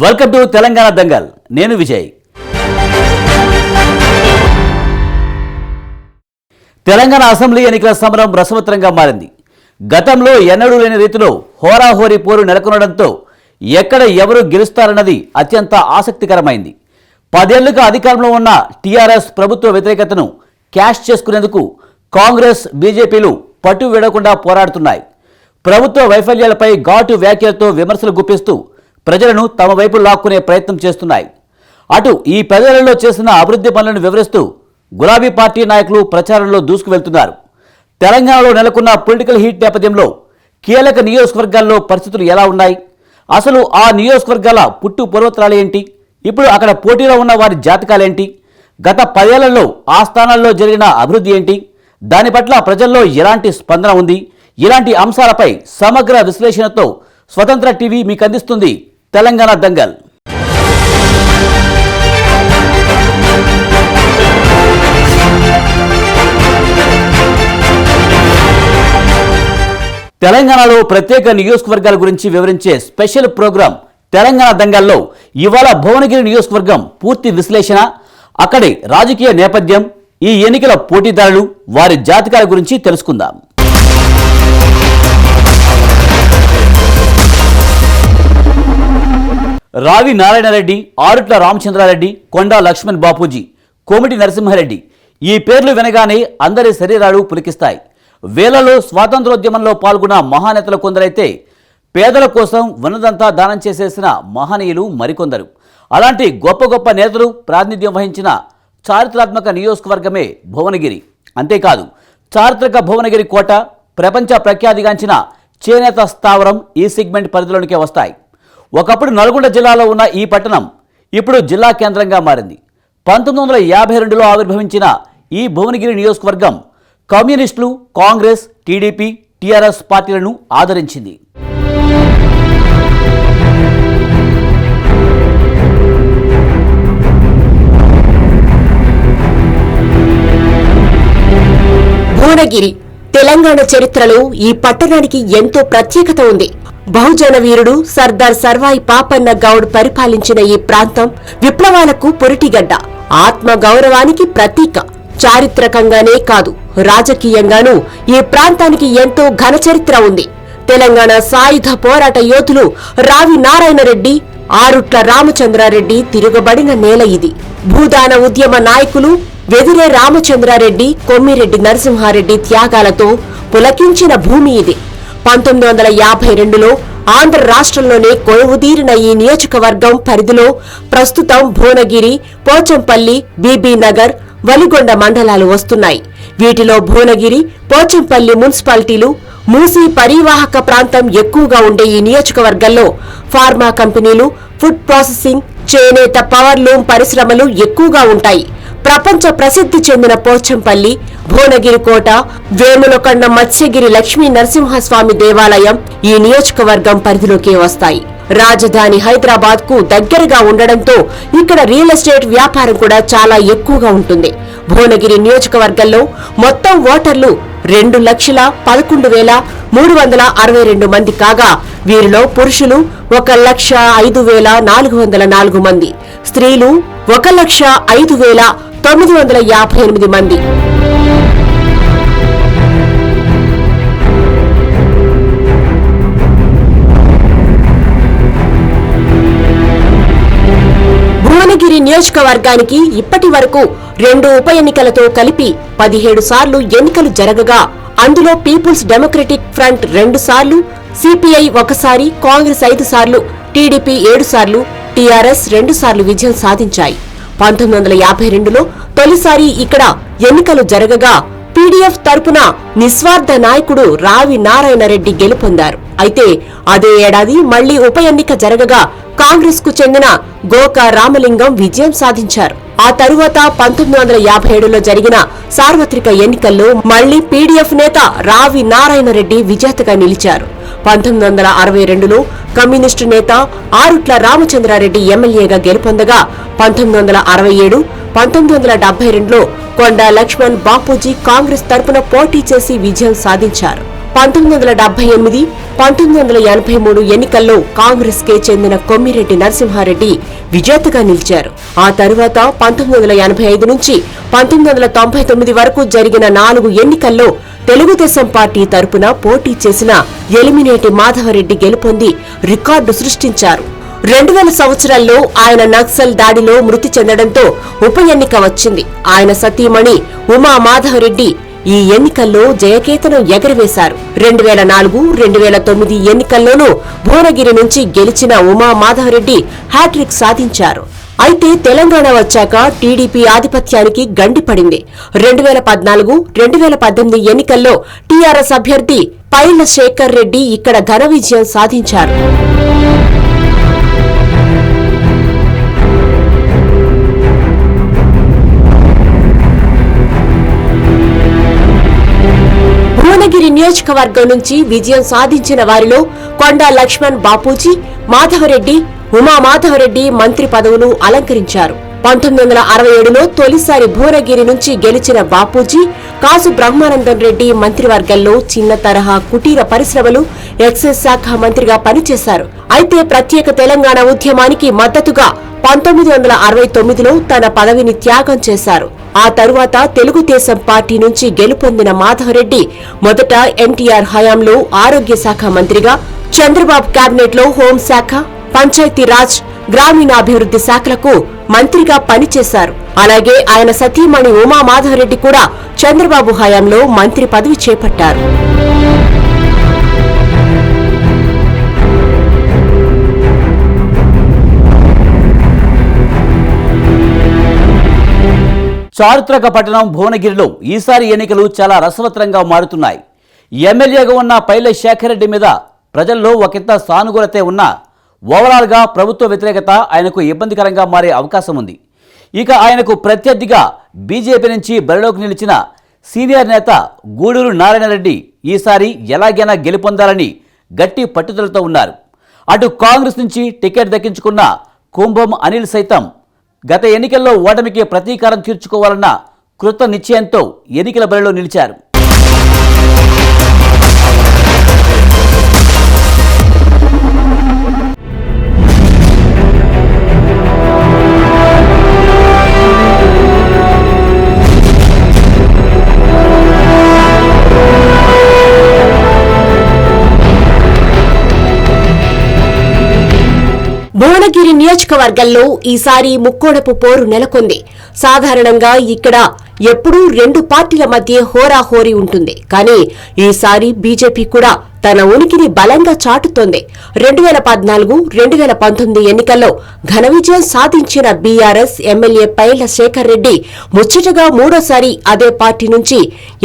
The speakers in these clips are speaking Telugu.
Welcome to Telangana Dangal. నేను విజయ్. తెలంగాణ అసెంబ్లీ ఎన్నికల సమరం రసవత్తరంగా మారింది. గతంలో ఎన్నడూ లేని రీతిలో హోరాహోరీ పోరు నెలకొనడంతో ఎక్కడ ఎవరు గెలుస్తారన్నది అత్యంత ఆసక్తికరమైంది. 10 ఏళ్లుగా అధికారంలో ఉన్న టీఆర్ఎస్ ప్రభుత్వ వ్యతిరేకతను క్యాష్ చేసుకునేందుకు కాంగ్రెస్, బీజేపీలు పట్టు వీడకుండా పోరాడుతున్నాయి. ప్రభుత్వ వైఫల్యాలపై ఘాటు వ్యాఖ్యలతో విమర్శలు గుప్పిస్తూ ప్రజలను తమ వైపు లాక్కునే ప్రయత్నం చేస్తున్నాయి. అటు ఈ 10 ఏళ్లలో చేసిన అభివృద్ధి పనులను వివరిస్తూ గులాబీ పార్టీ నాయకులు ప్రచారంలో దూసుకు వెళ్తున్నారు. తెలంగాణలో నెలకొన్న పొలిటికల్ హీట్ నేపథ్యంలో కీలక నియోజకవర్గాల్లో పరిస్థితులు ఎలా ఉన్నాయి, అసలు ఆ నియోజకవర్గాల పుట్టు పూర్వోత్తరాలు ఏంటి, ఇప్పుడు అక్కడ పోటీలో ఉన్న వారి జాతకాలేంటి, గత 10 ఏళ్లలో ఆ స్థానాల్లో జరిగిన అభివృద్ధి ఏంటి, దాని పట్ల ప్రజల్లో ఎలాంటి స్పందన ఉంది, ఇలాంటి అంశాలపై సమగ్ర విశ్లేషణతో స్వతంత్ర టీవీ మీకు అందిస్తుంది తెలంగాణ దంగల్. తెలంగాణలో ప్రత్యేక నియోజకవర్గాల గురించి వివరించే స్పెషల్ ప్రోగ్రాం తెలంగాణ దంగల్లో ఇవాళ భువనగిరి నియోజకవర్గం పూర్తి విశ్లేషణ, అక్కడి రాజకీయ నేపథ్యం, ఈ ఎన్నికల పోటీదారులు, వారి జాతకాల గురించి తెలుసుకుందాం. రావి నారాయణరెడ్డి, ఆరుట్ల రామచంద్రారెడ్డి, కొండా లక్ష్మణ్ బాపూజీ, కోమిటి నరసింహారెడ్డి ఈ పేర్లు వినగానే అందరి శరీరాలు పులికిస్తాయి. వేలలో స్వాతంత్రోద్యమంలో పాల్గొన్న మహానేతలు కొందరైతే పేదల కోసం ఉన్నదంతా దానం చేసేసిన మహనీయులు మరికొందరు. అలాంటి గొప్ప గొప్ప నేతలు ప్రాతినిధ్యం వహించిన చారిత్రాత్మక నియోజకవర్గమే భువనగిరి. అంతేకాదు, చారిత్రక భువనగిరి కోట, ప్రపంచ ప్రఖ్యాతిగాంచిన చేనేత స్థావరం ఈ సెగ్మెంట్ పరిధిలోనికే వస్తాయి. ఒకప్పుడు నల్గొండ జిల్లాలో ఉన్న ఈ పట్టణం ఇప్పుడు జిల్లా కేంద్రంగా మారింది. 1952లో ఆవిర్భవించిన ఈ భువనగిరి నియోజకవర్గం కమ్యూనిస్టులు, కాంగ్రెస్, టీడీపీ, టీఆర్ఎస్ పార్టీలను ఆదరించింది. భువనగిరి తెలంగాణ చరిత్రలో ఈ పట్టణానికి ఎంతో ప్రత్యేకత ఉంది. బహుజన వీరుడు సర్దార్ సర్వాయి పాపన్న గౌడ్ పరిపాలించిన ఈ ప్రాంతం విప్లవాలకు పురిటిగడ్డ, ఆత్మ గౌరవానికి ప్రతీక. చారిత్రకంగానే కాదు, రాజకీయంగానూ ఈ ప్రాంతానికి ఎంతో ఘన చరిత్ర ఉంది. తెలంగాణ సాయుధ పోరాట యోధులు రావి నారాయణరెడ్డి, ఆరుట్ల రామచంద్రారెడ్డి తిరుగబడిన నేల ఇది. భూదాన ఉద్యమ నాయకులు వెదిరే రామచంద్రారెడ్డి, కొమ్మిరెడ్డి నరసింహారెడ్డి త్యాగాలతో పులకించిన భూమి ఇది. 1952లో ఆంధ్ర రాష్ట్రంలోనే కొలువుదీరిన ఈ నియోజకవర్గం పరిధిలో ప్రస్తుతం భువనగిరి, పోచంపల్లి, బీబీ నగర్, వలిగొండ మండలాలు వస్తున్నాయి. వీటిలో భువనగిరి, పోచంపల్లి మున్సిపాలిటీలు, మూసీ పరివాహక ప్రాంతం ఎక్కువగా ఉండే ఈ నియోజకవర్గంలో ఫార్మా కంపెనీలు, ఫుడ్ ప్రాసెసింగ్, చేనేత, పవర్ లూమ్ పరిశ్రమలు ఎక్కువగా ఉంటాయి. ప్రపంచ ప్రసిద్ధి చెందిన పోచంపల్లి, భువనగిరి కోట, వేములకొండ మత్స్యగిరి లక్ష్మీ నరసింహస్వామి దేవాలయం ఈ నియోజకవర్గం పరిధిలోకి వస్తాయి. రాజధాని హైదరాబాద్ కు దగ్గరగా ఉండడంతో ఇక్కడ రియల్ ఎస్టేట్ వ్యాపారం కూడా చాలా ఎక్కువగా ఉంటుంది. భువనగిరి నియోజకవర్గంలో మొత్తం ఓటర్లు 2,11,362 మంది కాగా వీరిలో పురుషులు 1,05,404 మంది, స్త్రీలు 1,05,958 మంది. భువనగిరి నియోజకవర్గానికి ఇప్పటి వరకు 2 ఉప ఎన్నికలతో కలిపి 17 సార్లు ఎన్నికలు జరగగా అందులో పీపుల్స్ డెమోక్రటిక్ ఫ్రంట్ 2 సార్లు, సిపిఐ 1 సారి, కాంగ్రెస్ 5 సార్లు, టీడీపీ 7 సార్లు, టీఆర్ఎస్ 2 సార్లు విజయం సాధించాయి. 1952లో తొలిసారి ఇక్కడ ఎన్నికలు జరగగా పీడీఎఫ్ తరపున నిస్వార్థ నాయకుడు రావి నారాయణరెడ్డి గెలుపొందారు. అయితే అదే ఏడాది మళ్లీ ఉప ఎన్నిక జరగగా కాంగ్రెస్ కు చెందిన గోకా రామలింగం విజయం సాధించారు. ఆ తరువాత 1957లో జరిగిన సార్వత్రిక ఎన్నికల్లో మళ్లీ పీడీఎఫ్ నేత రావి నారాయణరెడ్డి విజేతగా నిలిచారు. 1962లో కమ్యూనిస్టు నేత ఆరుట్ల రామచంద్రారెడ్డి ఎమ్మెల్యేగా గెలుపొందగా 1967, 1972లో కొండా లక్ష్మణ్ బాపూజీ కాంగ్రెస్ తరపున పోటీ చేసి విజయం సాధించారు. 1978, 1983 ఎన్నికల్లో కాంగ్రెస్ కే చెందిన కొమ్మిరెడ్డి నరసింహారెడ్డి విజేతగా నిలిచారు. ఆ తరువాత 1985 నుంచి 1999 వరకు జరిగిన 4 ఎన్నికల్లో తెలుగుదేశం పార్టీ తరపున పోటీ చేసిన ఎలిమినేటి మాధవరెడ్డి గెలుపొంది రికార్డు సృష్టించారు. 2000 సంవత్సరాల్లో ఆయన నక్సల్ దాడిలో మృతి చెందడంతో ఉప ఎన్నిక వచ్చింది. ఆయన సతీమణి ఉమా మాధవరెడ్డి ఈ ఎన్నికల్లో జయకేతనం ఎగరవేశారు. 2004, 2009 ఎన్నికల్లోనూ భువనగిరి నుంచి గెలిచిన ఉమా మాధవరెడ్డి హ్యాట్రిక్ సాధించారు. అయితే తెలంగాణ వచ్చాక టీడీపీ ఆధిపత్యానికి గండిపడింది. 2014, 2018 ఎన్నికల్లో టీఆర్ఎస్ అభ్యర్థి పైల శేఖర్ రెడ్డి ఇక్కడ ఘన విజయం సాధించారు. భువనగిరి నియోజకవర్గం నుంచి విజయం సాధించిన వారిలో కొండా లక్ష్మణ్ బాపూజీ, మాధవరెడ్డి, ఉమా మాధవరెడ్డి మంత్రి పదవులు అలంకరించారు. 1967లో తొలిసారి భువనగిరి నుంచి గెలిచిన బాపూజీ, కాసు బ్రహ్మానందం రెడ్డి మంత్రివర్గంలో చిన్న తరహా కుటీర పరిశ్రమలు, ఎక్సైజ్ శాఖ మంత్రిగా పనిచేశారు. అయితే ప్రత్యేక తెలంగాణ ఉద్యమానికి మద్దతుగా 1969లో తన పదవిని త్యాగం చేశారు. ఆ తరువాత తెలుగుదేశం పార్టీ నుంచి గెలుపొందిన మాధవరెడ్డి మొదట ఎన్టీఆర్ హయాంలో ఆరోగ్య శాఖ మంత్రిగా, చంద్రబాబు కేబినెట్ లో హోంశాఖ, పంచాయతీరాజ్, గ్రామీణాభివృద్ధి శాఖలకు మంత్రిగా పనిచేశారు. అలాగే ఆయన సతీమణి ఉమా మాధవరెడ్డి కూడా చంద్రబాబు హయాంలో మంత్రి పదవి చేపట్టారు. చారిత్రక పట్టణం భువనగిరిలో ఈసారి ఎన్నికలు చాలా రసవత్తరంగా మారుతున్నాయి. ఎమ్మెల్యేగా ఉన్న పైల శేఖర్ రెడ్డి మీద ప్రజల్లో ఒకంత సానుకూలతే ఉన్నా ఓవరాల్గా ప్రభుత్వ వ్యతిరేకత ఆయనకు ఇబ్బందికరంగా మారే అవకాశం ఉంది. ఇక ఆయనకు ప్రత్యర్థిగా బీజేపీ నుంచి బరిలోకి నిలిచిన సీనియర్ నేత గూడూరు నారాయణరెడ్డి ఈసారి ఎలాగైనా గెలుపొందాలని గట్టి పట్టుదలతో ఉన్నారు. అటు కాంగ్రెస్ నుంచి టికెట్ దక్కించుకున్న కుంభం అనిల్ సైతం గత ఎన్నికల్లో ఓటమికి ప్రతీకారం తీర్చుకోవాలన్న కృత నిశ్చయంతో ఎన్నికల బరిలో నిలిచారు. భువనగిరి నియోజకవర్గంలో ఈసారి ముక్కోడపు పోరు నెలకొంది. సాధారణంగా ఇక్కడ ఎప్పుడూ 2 పార్టీల మధ్య హోరాహోరీ ఉంటుంది. కానీ ఈసారి బీజేపీ కూడా తన ఉనికిని బలంగా చాటుతోంది. 2014, 2019 ఎన్నికల్లో ఘన విజయం సాధించిన బీఆర్ఎస్ ఎమ్మెల్యే పైల శేఖర్ రెడ్డి ముచ్చటగా 3వ అదే పార్టీ నుంచి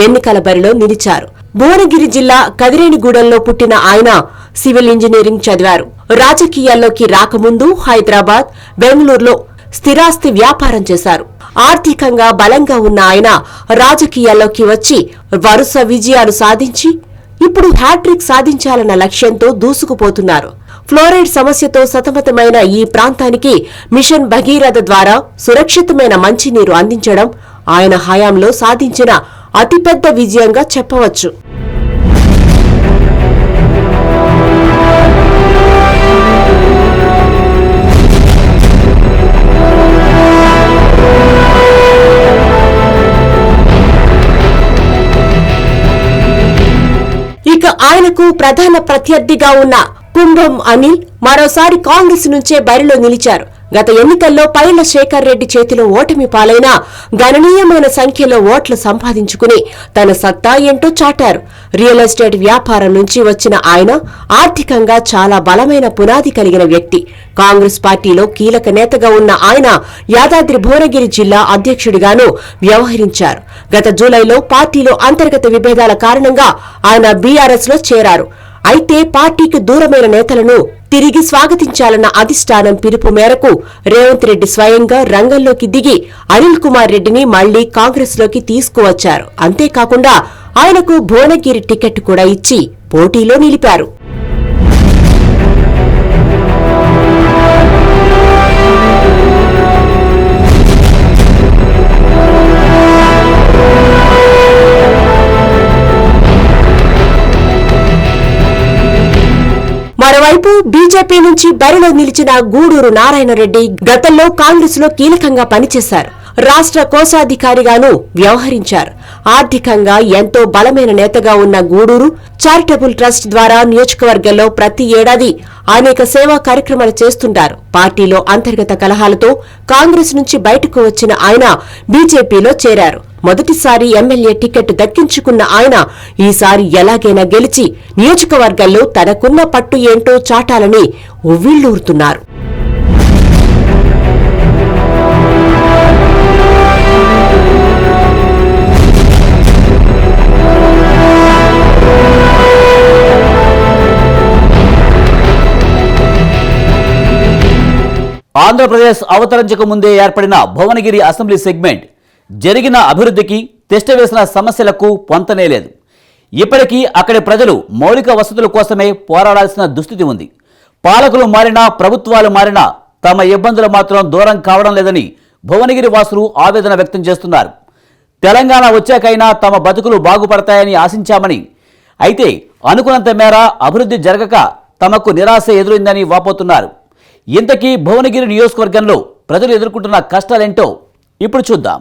ఎన్నికల బరిలో నిలిచారు. భువనగిరి జిల్లా కదిరేనిగూడెంలో పుట్టిన ఆయన సివిల్ ఇంజనీరింగ్ చదివారు. రాజకీయాల్లోకి రాకముందు హైదరాబాద్, బెంగళూరులో స్థిరాస్తి వ్యాపారం చేశారు. ఆర్థికంగా బలంగా ఉన్న ఆయన రాజకీయాల్లోకి వచ్చి వరుస విజయాలు సాధించి ఇప్పుడు హ్యాట్రిక్ సాధించాలన్న లక్ష్యంతో దూసుకుపోతున్నారు. ఫ్లోరైడ్ సమస్యతో సతమతమైన ఈ ప్రాంతానికి మిషన్ భగీరథ ద్వారా సురక్షితమైన మంచినీరు అందించడం ఆయన హయాంలో సాధించిన అతిపెద్ద విజయంగా చెప్పవచ్చు. ఇక ఆయనకు ప్రధాన ప్రత్యర్థిగా ఉన్న కుంభం అనిల్ మరోసారి కాంగ్రెస్ నుంచే బరిలో నిలిచారు. గత ఎన్నికల్లో పైల శేఖర్ రెడ్డి చేతిలో ఓటమి పాలైనా గణనీయమైన సంఖ్యలో ఓట్లు సంపాదించుకుని తన సత్తా ఏంటో చాటారు. రియల్ ఎస్టేట్ వ్యాపారం నుంచి వచ్చిన ఆయన ఆర్థికంగా చాలా బలమైన పునాది కలిగిన వ్యక్తి. కాంగ్రెస్ పార్టీలో కీలక నేతగా ఉన్న ఆయన యాదాద్రి భువనగిరి జిల్లా అధ్యక్షుడిగానూ వ్యవహరించారు. గత జూలైలో పార్టీలో అంతర్గత విభేదాల కారణంగా ఆయన బీఆర్ఎస్ లో చేరారు. అయితే పార్టీకి దూరమైన నేతలను తిరిగి స్వాగతించాలన్న అధిష్టానం పిలుపు మేరకు రేవంత్ రెడ్డి స్వయంగా రంగంలోకి దిగి అనిల్ కుమార్ రెడ్డిని మళ్లీ కాంగ్రెస్ లోకి తీసుకువచ్చారు. అంతేకాకుండా ఆయనకు భువనగిరి టికెట్ కూడా ఇచ్చి పోటీలో నిలిపారు. బీజేపీ నుంచి బరిలో నిలిచిన గూడూరు నారాయణరెడ్డి గతంలో కాంగ్రెస్ లో కీలకంగా పనిచేశారు. రాష్ట్ర కోశాధికారిగాను వ్యవహరించారు. ఆర్థికంగా ఎంతో బలమైన నేతగా ఉన్న గూడూరు చారిటబుల్ ట్రస్ట్ ద్వారా నియోజకవర్గంలో ప్రతి ఏడాది అనేక సేవా కార్యక్రమాలు చేస్తుంటారు. పార్టీలో అంతర్గత కలహాలతో కాంగ్రెస్ నుంచి బయటకు వచ్చిన ఆయన బీజేపీలో చేరారు. మొదటిసారి ఎమ్మెల్యే టికెట్ దక్కించుకున్న ఆయన ఈసారి ఎలాగైనా గెలిచి నియోజకవర్గంలో తనకున్న పట్టు ఏంటో చాటాలని ఉవ్విళ్లూరుతున్నారు. ఆంధ్రప్రదేశ్ అవతరించక ముందే ఏర్పడిన భువనగిరి అసెంబ్లీ సెగ్మెంట్ జరిగిన అభివృద్ధికి తిష్టవేసిన సమస్యలకు పొంతనే లేదు. ఇప్పటికీ అక్కడి ప్రజలు మౌలిక వసతుల కోసమే పోరాడాల్సిన దుస్థితి ఉంది. పాలకులు మారినా ప్రభుత్వాలు మారినా తమ ఇబ్బందులు మాత్రం దూరం కావడం లేదని భువనగిరి వాసులు ఆవేదన వ్యక్తం చేస్తున్నారు. తెలంగాణ వచ్చాకైనా తమ బతుకులు బాగుపడతాయని ఆశించామని, అయితే అనుకున్నంత మేర అభివృద్ధి జరగక తమకు నిరాశ ఎదురైందని వాపోతున్నారు. ఇంతకీ భువనగిరి నియోజకవర్గంలో ప్రజలు ఎదుర్కొంటున్న కష్టాలేంటో ఇప్పుడు చూద్దాం.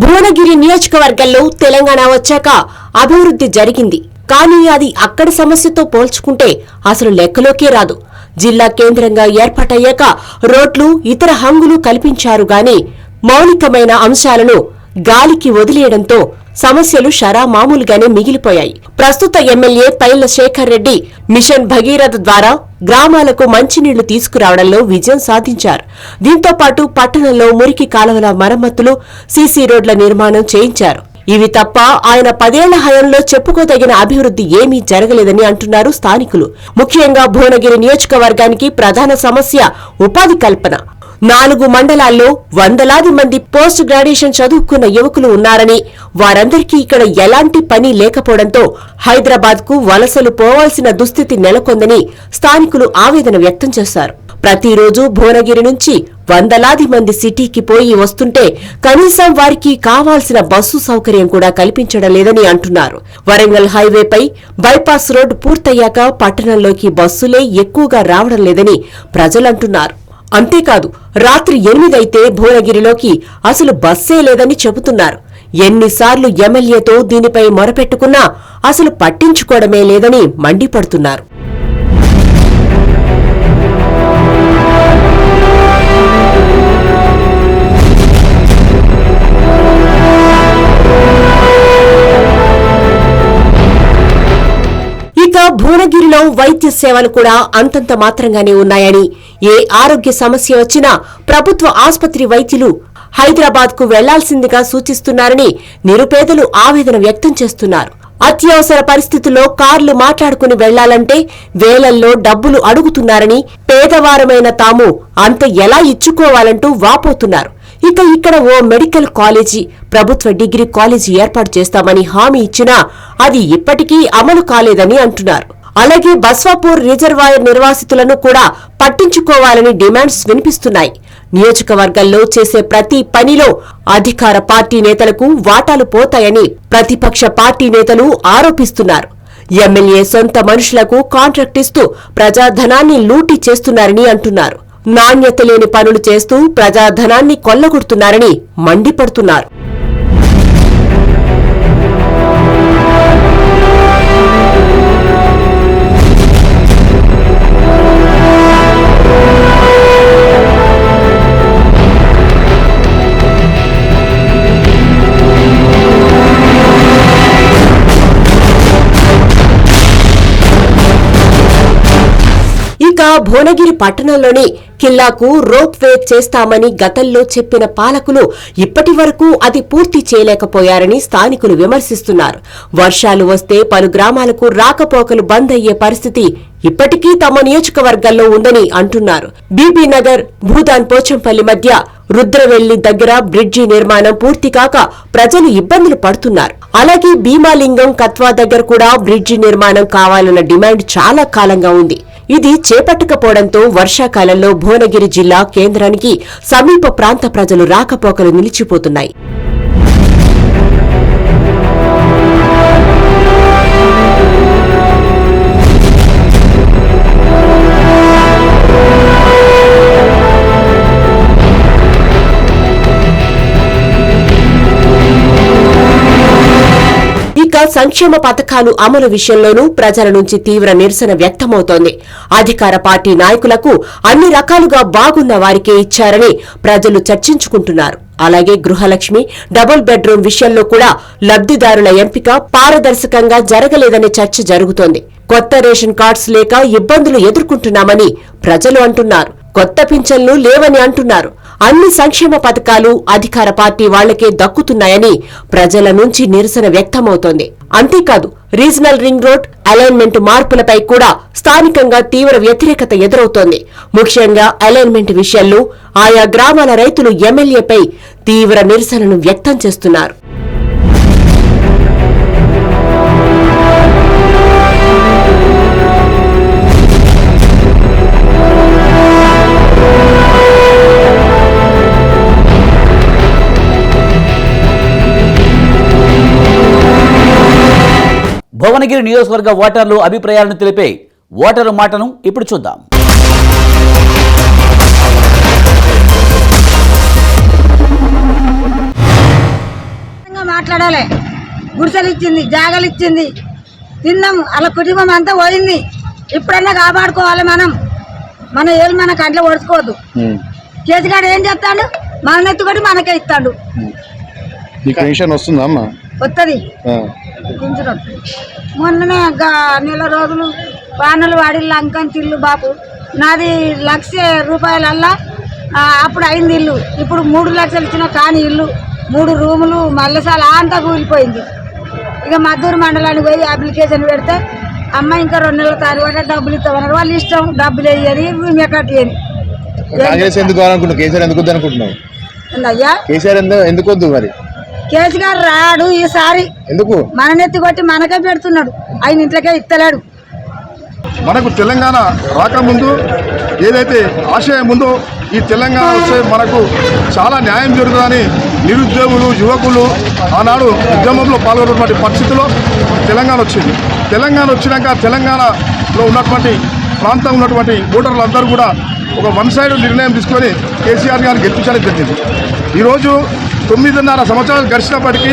భువనగిరి నియోజకవర్గంలో తెలంగాణ వచ్చాక అభివృద్ధి జరిగింది. కానీ అది అక్కడి సమస్యతో పోల్చుకుంటే అసలు లెక్కలోకే రాదు. జిల్లా కేంద్రంగా ఏర్పాటయ్యాక రోడ్లు, ఇతర హంగులు కల్పించారు గాని మౌలికమైన అంశాలను గాలికి వదిలేయడంతో సమస్యలు షరామామూలుగానే మిగిలిపోయాయి. ప్రస్తుత ఎమ్మెల్యే పైళ్ల శేఖర్ రెడ్డి మిషన్ భగీరథ ద్వారా గ్రామాలకు మంచినీళ్లు తీసుకురావడంలో విజయం సాధించారు. దీంతో పాటు పట్టణంలో మురికి కాలువల మరమ్మతులు, సీసీ రోడ్ల నిర్మాణం చేయించారు. ఇవి తప్ప ఆయన 10 ఏళ్ల హయాంలో చెప్పుకోదగిన అభివృద్ధి ఏమీ జరగలేదని అంటున్నారు స్థానికులు. ముఖ్యంగా భువనగిరి నియోజకవర్గానికి ప్రధాన సమస్య ఉపాధి కల్పన. 4 మండలాల్లో వందలాది మంది పోస్ట్ గ్రాడ్యుయేషన్ చదువుకున్న యువకులు ఉన్నారని, వారందరికీ ఇక్కడ ఎలాంటి పని లేకపోవడంతో హైదరాబాద్ కు వలసలు పోవాల్సిన దుస్థితి నెలకొందని స్థానికులు ఆవేదన వ్యక్తం చేశారు. ప్రతిరోజు భువనగిరి నుంచి వందలాది మంది సిటీకి పోయి వస్తుంటే కనీసం వారికి కావాల్సిన బస్సు సౌకర్యం కూడా కల్పించడం లేదని అంటున్నారు. వరంగల్ హైవేపై బైపాస్ రోడ్డు పూర్తయ్యాక పట్టణంలోకి బస్సులే ఎక్కువగా రావడం లేదని ప్రజలంటున్నారు. అంతేకాదు, రాత్రి 8 అయితే భువనగిరిలోకి అసలు బస్సే లేదని చెబుతున్నారు. ఎన్నిసార్లు ఎమ్మెల్యేతో దీనిపై మొరపెట్టుకున్నా అసలు పట్టించుకోవడమే లేదని మండిపడుతున్నారు. ఇక భువనగిరిలో వైద్య సేవలు కూడా అంతంత మాత్రంగానే ఉన్నాయని, ఏ ఆరోగ్య సమస్య వచ్చినా ప్రభుత్వ ఆసుపత్రి వైద్యులు హైదరాబాద్ కు వెళ్లాల్సిందిగా సూచిస్తున్నారని నిరుపేదలు ఆవేదన వ్యక్తం చేస్తున్నారు. అత్యవసర పరిస్థితుల్లో కార్లు మాట్లాడుకుని వెళ్లాలంటే వేలల్లో డబ్బులు అడుగుతున్నారని, పేదవారమైన తాము అంత ఎలా ఇచ్చుకోవాలంటూ వాపోతున్నారు. ఇక ఇక్కడ ఓ మెడికల్ కాలేజీ, ప్రభుత్వ డిగ్రీ కాలేజీ ఏర్పాటు చేస్తామని హామీ ఇచ్చినా అది ఇప్పటికీ అమలు కాలేదని అంటున్నారు. అలాగే బస్వాపూర్ రిజర్వాయర్ నిర్వాసితులను కూడా పట్టించుకోవాలని డిమాండ్స్ వినిపిస్తున్నాయి. నియోజకవర్గంలో చేసే ప్రతి పనిలో అధికార పార్టీ నేతలకు వాటాలు పోతాయని ప్రతిపక్ష పార్టీ నేతలు ఆరోపిస్తున్నారు. ఎమ్మెల్యే సొంత మనుషులకు కాంట్రాక్ట్ ఇస్తూ ప్రజాధనాన్ని లూటీ చేస్తున్నారని అంటున్నారు. నాణ్యత లేని పనులు చేస్తూ ప్రజాధనాన్ని కొల్లగొడుతున్నారని మండిపడుతున్నారు. ఇక భువనగిరి పట్టణంలోని కిల్లాకు రోప్ వే చేస్తామని గతంలో చెప్పిన పాలకులు ఇప్పటి వరకు అది పూర్తి చేయలేకపోయారని స్థానికులు విమర్శిస్తున్నారు. వర్షాలు వస్తే పలు గ్రామాలకు రాకపోకలు బంద్ అయ్యే పరిస్థితి ఇప్పటికీ తమ నియోజకవర్గంలో ఉందని అంటున్నారు. బీబీ నగర్, భూదాన్ పోచంపల్లి మధ్య రుద్రవెల్లి దగ్గర బ్రిడ్జి నిర్మాణం పూర్తి కాక ప్రజలు ఇబ్బందులు పడుతున్నారు. అలాగే భీమాలింగం కత్వా దగ్గర కూడా బ్రిడ్జి నిర్మాణం కావాలన్న డిమాండ్ చాలా కాలంగా ఉంది. ఇది చేపట్టకపోవడంతో వర్షాకాలంలో భువనగిరి జిల్లా కేంద్రానికి సమీప ప్రాంత ప్రజలు రాకపోకలు నిలిచిపోతున్నాయి. సంక్షేమ పథకాలు అమలు విషయంలోనూ ప్రజల నుంచి తీవ్ర నిరసన వ్యక్తమవుతోంది. అధికార పార్టీ నాయకులకు అన్ని రకాలుగా బాగున్న వారికే ఇచ్చారని ప్రజలు చర్చించుకుంటున్నారు. అలాగే గృహలక్ష్మి, డబుల్ బెడ్రూమ్ విషయంలో కూడా లబ్దిదారుల ఎంపిక పారదర్శకంగా జరగలేదనే చర్చ జరుగుతోంది. కొత్త రేషన్ కార్డ్స్ లేక ఇబ్బందులు ఎదుర్కొంటున్నామని ప్రజలు అంటున్నారు. కొత్త పింఛన్లు లేవని అంటున్నారు. అన్ని సంక్షేమ పథకాలు అధికార పార్టీ వాళ్లకే దక్కుతున్నాయని ప్రజల నుంచి నిరసన వ్యక్తమవుతోంది. అంతేకాదు రీజనల్ రింగ్ రోడ్ అలైన్మెంట్ మార్పులపై కూడా స్థానికంగా తీవ్ర వ్యతిరేకత ఎదురవుతోంది. ముఖ్యంగా అలైన్మెంట్ విషయంలో ఆయా గ్రామాల రైతులు ఎమ్మెల్యేపై తీవ్ర నిరసనను వ్యక్తం చేస్తున్నారు. భువనగిరి నియోజకవర్గ ఓటర్లు అభిప్రాయాలను తెలిపే ఓటరు మాటను ఇప్పుడు చూద్దాం. మాట్లాడాలి. గుడిసెలు ఇచ్చింది, జాగాలు ఇచ్చింది, తిన్నాం, అలా కుటుంబం అంతా పోయింది. ఇప్పుడన్నా కాపాడుకోవాలి. మన ఏళ్ళు మన కంట్లో ఓడుచుకోవద్దు. కేసీగాడు ఏం చేస్తాడు? మన ఎత్తుకొని మనకే ఇస్తాడు. వస్తుంది. మొన్ననే నెల రోజులు వానలు వాడి లంకని తిల్లు బాపు నాది 1,00,000 రూపాయలల్లా అప్పుడు అయింది ఇల్లు. ఇప్పుడు 3 లక్షలు ఇచ్చిన కానీ ఇల్లు 3 రూములు మల్లెసాల అంతా కూలిపోయింది. ఇక మద్దూరు మండలానికి పోయి అప్లికేషన్ పెడితే అమ్మ ఇంకా 2 నెలల తర్వాత డబ్బులు ఇస్తామన్నారు. వాళ్ళు ఇష్టం, డబ్బులు వేయని రూమ్ ఎక్కడి అయ్యా. కేసీఆర్ రాడు ఈసారి. ఎందుకు? మన నెత్తి కొట్టి మనకే పెడుతున్నాడు. ఆయన ఇంట్లోకే ఇస్తలేడు. మనకు తెలంగాణ రాకముందు ఏదైతే ఆశయం ఉందో ఈ తెలంగాణ వస్తే మనకు చాలా న్యాయం జరుగుతుందని నిరుద్యోగులు, యువకులు ఆనాడు ఉద్యమంలో పాల్గొన్నటువంటి పరిస్థితిలో తెలంగాణ వచ్చింది. తెలంగాణ వచ్చినాక తెలంగాణలో ఉన్నటువంటి ప్రాంతం ఉన్నటువంటి ఓటర్లందరూ కూడా ఒక వన్ సైడ్ నిర్ణయం తీసుకొని కేసీఆర్ గారిని గెలిపించడం జరిగింది. ఈరోజు 9.5 సంవత్సరాలు గడిచినప్పటికీ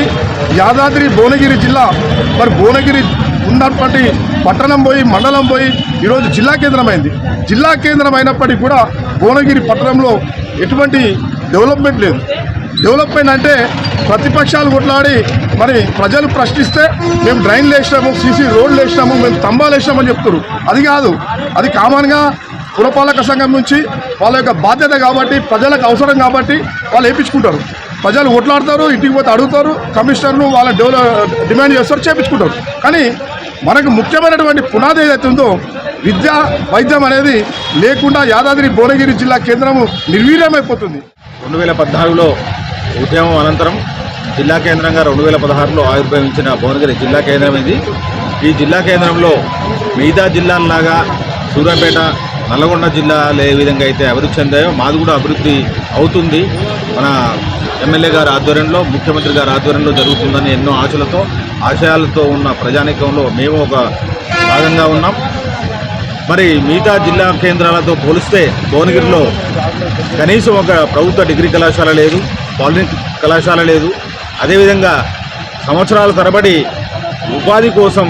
యాదాద్రి భువనగిరి జిల్లా మరి భువనగిరి ఉన్నటువంటి పట్టణం పోయి మండలం పోయి ఈరోజు జిల్లా కేంద్రమైంది. జిల్లా కేంద్రం అయినప్పటికీ కూడా భువనగిరి పట్టణంలో ఎటువంటి డెవలప్మెంట్ లేదు. డెవలప్మెంట్ అంటే ప్రతిపక్షాలు కొట్లాడి మరి ప్రజలు ప్రశ్నిస్తే మేము డ్రైన్లు వేసినాము, సీసీ రోడ్లు వేసినాము, మేము స్తంభాలు వేసినామని చెప్తారు. అది కాదు. అది కామన్గా పురపాలక సంఘం నుంచి వాళ్ళ యొక్క బాధ్యత కాబట్టి, ప్రజలకు అవసరం కాబట్టి వాళ్ళు వేయించుకుంటారు. ప్రజలు కొట్లాడతారు, ఇంటికి పోతే అడుగుతారు, కమిషనర్ను వాళ్ళ డిమాండ్ చేస్తారు, చేయించుకుంటారు. కానీ మనకు ముఖ్యమైనటువంటి పునాది ఏదైతే ఉందో విద్య, వైద్యం అనేది లేకుండా యాదాద్రి భువనగిరి జిల్లా కేంద్రము నిర్వీర్యమైపోతుంది. 2014లో ఉద్యమం అనంతరం జిల్లా కేంద్రంగా 2016లో ఆవిర్భవించిన భువనగిరి జిల్లా కేంద్రం ఇది. ఈ జిల్లా కేంద్రంలో మిగతా జిల్లాల్లాగా సూర్యాపేట, నల్లగొండ జిల్లాలు ఏ విధంగా అయితే అభివృద్ధి చెందాయో మాది కూడా అభివృద్ధి అవుతుంది. మన ఎమ్మెల్యే గారి ఆధ్వర్యంలో, ముఖ్యమంత్రి గారి ఆధ్వర్యంలో జరుగుతుందని ఎన్నో ఆశయాలతో ఉన్న ప్రజానీకంలో మేము ఒక భాగంగా ఉన్నాం. మరి మిగతా జిల్లా కేంద్రాలతో పోలిస్తే భువనగిరిలో కనీసం ఒక ప్రభుత్వ డిగ్రీ కళాశాల లేదు, పాలిటెక్నిక్ కళాశాల లేదు. అదేవిధంగా సంవత్సరాల తరబడి ఉపాధి కోసం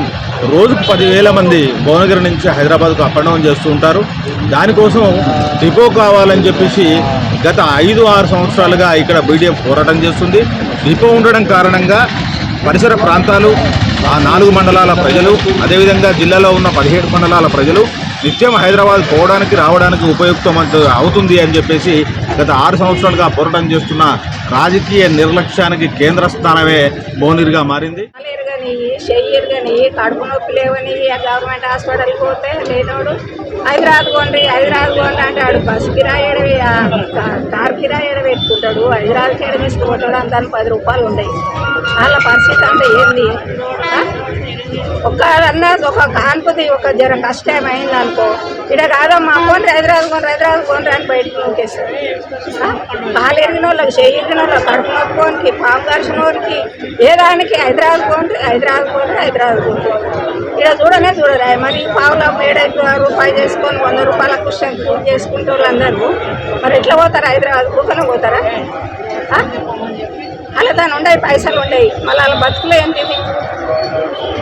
రోజుకు 10,000 మంది భువనగిరి నుంచి హైదరాబాద్కు అప్ అండ్ డౌన్ చేస్తూ ఉంటారు. దానికోసం డిపో కావాలని చెప్పేసి గత 5-6 సంవత్సరాలుగా ఇక్కడ బీడీఎఫ్ పోరాటం చేస్తుంది. డిపో ఉండడం కారణంగా పరిసర ప్రాంతాలు, ఆ 4 మండలాల ప్రజలు, అదేవిధంగా జిల్లాలో ఉన్న 17 మండలాల ప్రజలు నిత్యం హైదరాబాద్ పోవడానికి రావడానికి ఉపయుక్తం అవుతుంది అని చెప్పేసి గత 6 సంవత్సరాలుగా పోరాటం చేస్తున్న రాజకీయ నిర్లక్ష్యానికి కేంద్ర స్థానమే భువనగిరిగా మారింది. చెయ్యరుగాని కడుపు నొప్పి లేవని గవర్నమెంట్ హాస్పిటల్కి పోతే లేనోడు హైదరాబాద్ కొండ్రి అంటే ఆడు బస్సు కిరాయి కార్ కిరాయి పెట్టుకుంటాడు, హైదరాబాద్కి ఏడ తీసుకుపోతాడు అని దానికి 10 రూపాయలు ఉండయి. వాళ్ళ పరిస్థితి అంతా ఏంది? ఒక కాన్పుది ఒక జర కష్టం అయింది అనుకో, ఇక్కడ కాదమ్మా కొండ్రి హైదరాబాద్ కొండ్రి అని బయటకు నూకేస్తారు. కాలు ఎరిగిన వాళ్ళకి, చెయ్యి ఎరిగిన వాళ్ళకి, కడుపు నొప్పుకోనికి, పాము కలిసిన వారికి, ఏ దానికి హైదరాబాద్ కొండ్రి ఇక్కడ చూడరా. మరి పావులో 7 రూపాయలు చేసుకొని 100 రూపాయల క్వశ్చన్ చేసుకుంటే వాళ్ళందరూ మరి ఎట్లా పోతారా? హైదరాబాద్ కూకనే పోతారా? అలా దాని ఉండయి, పైసలు ఉండయి, మళ్ళీ వాళ్ళ బతుకులు ఏంటి?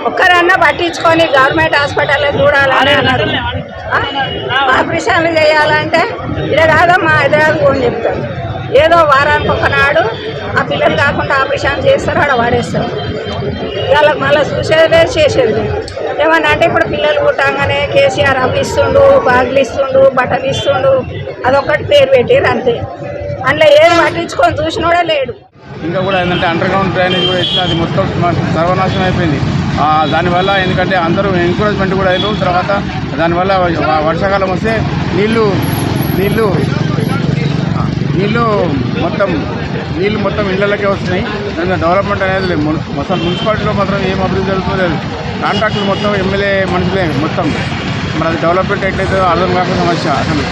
ఒక్కరన్నా పట్టించుకొని గవర్నమెంట్ హాస్పిటల్లో చూడాలని అన్నారు. ఆపరేషన్లు చేయాలంటే ఇలా కాదమ్మా హైదరాబాద్ పోని చెప్తారు. ఏదో వారానికి ఒకనాడు ఆ పిల్లలు కాకుండా ఆపరేషన్ చేస్తారు, ఆడ వాడేస్తారు. వాళ్ళకి మళ్ళీ చూసేది లేదు, చేసేది లేదు. ఏమన్నా అంటే ఇప్పుడు పిల్లలు పుట్టంగానే కేసీఆర్ అవి ఇస్తుండు, బాగులు ఇస్తుండు, బట్టలు ఇస్తుండు, అదొక్కటి పేరు పెట్టారు అంతే. అందులో ఏది పట్టించుకొని చూసినోడే లేడు. ఇంకా కూడా ఏంటంటే అండర్ గ్రౌండ్ డ్రైనేజ్ కూడా ఇచ్చిన అది మొత్తం సర్వనాశనం అయిపోయింది. దానివల్ల ఎందుకంటే అందరూ ఎంకరేజ్మెంట్ కూడా అయ్యారు. తర్వాత దానివల్ల వర్షాకాలం వస్తే నీళ్ళు మొత్తం ఇళ్ళకే వస్తున్నాయి. దాని డెవలప్మెంట్ అనేది లేదు. మొత్తం మున్సిపాలిటీలో మాత్రం ఏం అభివృద్ధి జరుగుతుందో లేదు. కాంట్రాక్టులు మొత్తం ఎమ్మెల్యే మనుషులే మొత్తం. మరి అది డెవలప్మెంట్ ఎట్లయితే అర్థం కాకుండా సమస్య. అసలు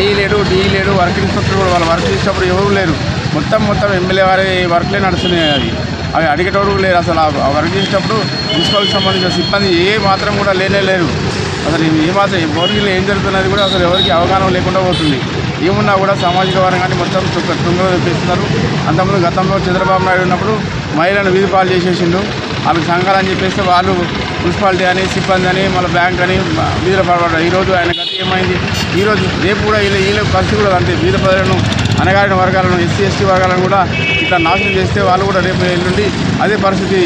ఏ లేడు, డీ లేడు, వర్క్ ఇన్స్పెక్టర్ కూడా వాళ్ళు వర్క్ చేసేటప్పుడు ఎవరు లేరు. మొత్తం ఎమ్మెల్యే వారి వర్క్లే నడుస్తున్నాయి. అవి అడిగేటప్పుడు లేరు. అసలు ఆ వర్క్ చేసేటప్పుడు మున్సిపాలిటీకి సంబంధించిన సిబ్బంది ఏ మాత్రం కూడా లేరు. అసలు ఏ మాత్రం భువనగిరిలో ఏం జరుగుతున్నది కూడా అసలు ఎవరికి అవగాహన లేకుండా పోతుంది. ఏమున్నా కూడా సామాజిక వర్గాన్ని మొత్తం తుంగలో తెప్పిస్తున్నారు. అంతకుముందు గతంలో చంద్రబాబు నాయుడు ఉన్నప్పుడు మహిళలను వీధి పాలు చేసేసిండు. వాళ్ళకి సంఘాలని చెప్పేస్తే వాళ్ళు మున్సిపాలిటీ అని, సిబ్బంది అని, మళ్ళీ బ్యాంక్ అని వీధిలో పడబడ్డారు. ఈరోజు ఆయన గతి ఏమైంది? ఈరోజు రేపు కూడా వీళ్ళ పరిస్థితి కూడా అంతే. వీధి ప్రజలను, అనగారిన వర్గాలను, ఎస్సీ ఎస్టీ వర్గాలను కూడా ఇట్లా నాశనం చేస్తే వాళ్ళు కూడా రేపు ఎల్లుండి అదే పరిస్థితి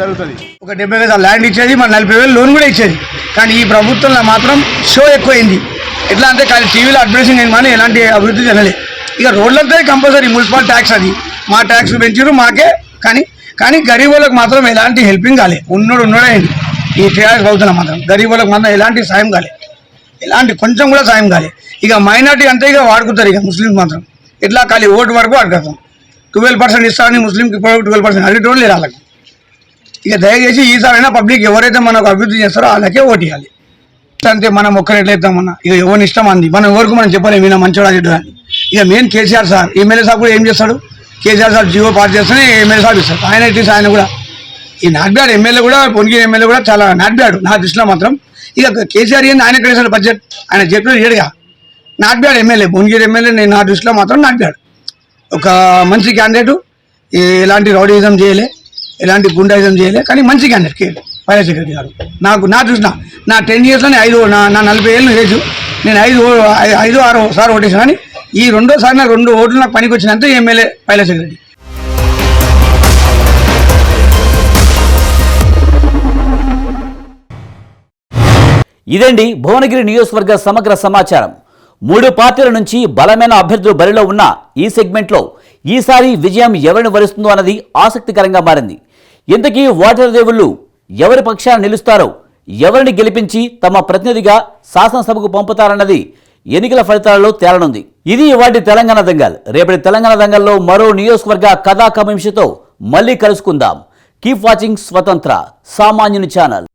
జరుగుతుంది. ఒక 70 గజాల ల్యాండ్ ఇచ్చేది, మన 40,000 లోన్ కూడా ఇచ్చేది. కానీ ఈ ప్రభుత్వంలో మాత్రం షో ఎక్కువైంది. ఎట్లా అంటే కానీ టీవీలో అడ్వర్టైజింగ్ అయింది, కానీ ఎలాంటి అభివృద్ధి జరగలేదు. ఇక రోడ్లంతా కంపల్సరీ మున్సిపల్ ట్యాక్స్, అది మా ట్యాక్స్ పెంచారు మాకే. కానీ గరీబ్ వాళ్ళకి మాత్రం ఎలాంటి హెల్పింగ్ కాలే. ఉన్నాడేంటి ఈ ట్యాక్స్ అవుతున్నా మాత్రం గరీబ్ వాళ్ళకి మాత్రం ఎలాంటి సాయం కాలే, ఎలాంటి కొంచెం కూడా సాయం కాలే. ఇక మైనార్టీ అంతే ఇక వాడుకుంటారు. ఇక ముస్లింస్ మాత్రం ఎట్లా ఖాళీ ఓటు వరకు వాడుకుంటాం. 12% ఇస్తారని ముస్లింకి ఇప్పుడు 12% అడిగేటోళ్ళు లేరు వాళ్ళకి. ఇక దయచేసి ఈసారైనా పబ్లిక్ ఎవరైతే మనకు అభివృద్ధి చేస్తారో వాళ్ళకే ఓటు ఇవ్వాలి. అంతే మనం ఒక్కరు ఎట్లయితామన్నా ఇక ఎవరిని ఇష్టం అంది మనం ఎవరికి మనం చెప్పలేము ఈయన మంచోడా చెడ్డా అని. ఇక main KCR sir, MLA sir కూడా ఏం చేస్తాడు? కేసీఆర్ సార్ జీవో పాస్ చేస్తేనే ఎమ్మెల్యే సార్ ఇస్తారు. ఆయన కూడా ఈ నాట్ బ్యాడ్ ఎమ్మెల్యే కూడా, భువనగిరి ఎమ్మెల్యే కూడా చాలా నాట్ బ్యాడ్ నా దృష్టిలో మాత్రం. ఇక కేసీఆర్ ఏంది ఆయన ఎక్కడ బడ్జెట్ ఆయన చెప్పిన ఏడుగా not bad MLA, Bhuvanagiri MLA నేను నా దృష్టిలో మాత్రం నాట్ బ్యాడ్. ఒక మంచి క్యాండిడేటు, ఎలాంటి రౌడీజం చేయలే, ఎలాంటి గుండాయిజం చేయలే, కానీ మంచి క్యాండిడేట్ పైలట్ సెక్రటరీ గారు. నా దృష్టిలో నా 10 yearsలోనే నా 40 ఏళ్ళు ఏజ్, నేను 5-6 సార్లు ఓటేసాను. కానీ ఈ రెండోసారి నాకు 2 ఓట్లు నాకు పనికి వచ్చినంత ఎమ్మెల్యే పైలట్ సెక్రటరీ. ఇదండి భువనగిరి నియోజకవర్గ సమగ్ర సమాచారం. 3 పార్టీల నుంచి బలమైన అభ్యర్థులు బరిలో ఉన్న ఈ సెగ్మెంట్లో ఈసారి విజయం ఎవరిని వరిస్తుందో అన్నది ఆసక్తికరంగా మారింది. ఇంతకీ ఓటర్ దేవుళ్ళు ఎవరి పక్షాన నిలుస్తారో, ఎవరిని గెలిపించి తమ ప్రతినిధిగా శాసనసభకు పంపుతారన్నది ఎన్నికల ఫలితాలలో తేలనుంది. ఇది ఇవాటి తెలంగాణ దంగల్. రేపటి తెలంగాణ దంగల్లో మరో నియోజకవర్గ కథా కమింషతో మళ్ళీ కలుసుకుందాం. కీప్ వాచింగ్ స్వతంత్ర సామాన్యుని ఛానల్.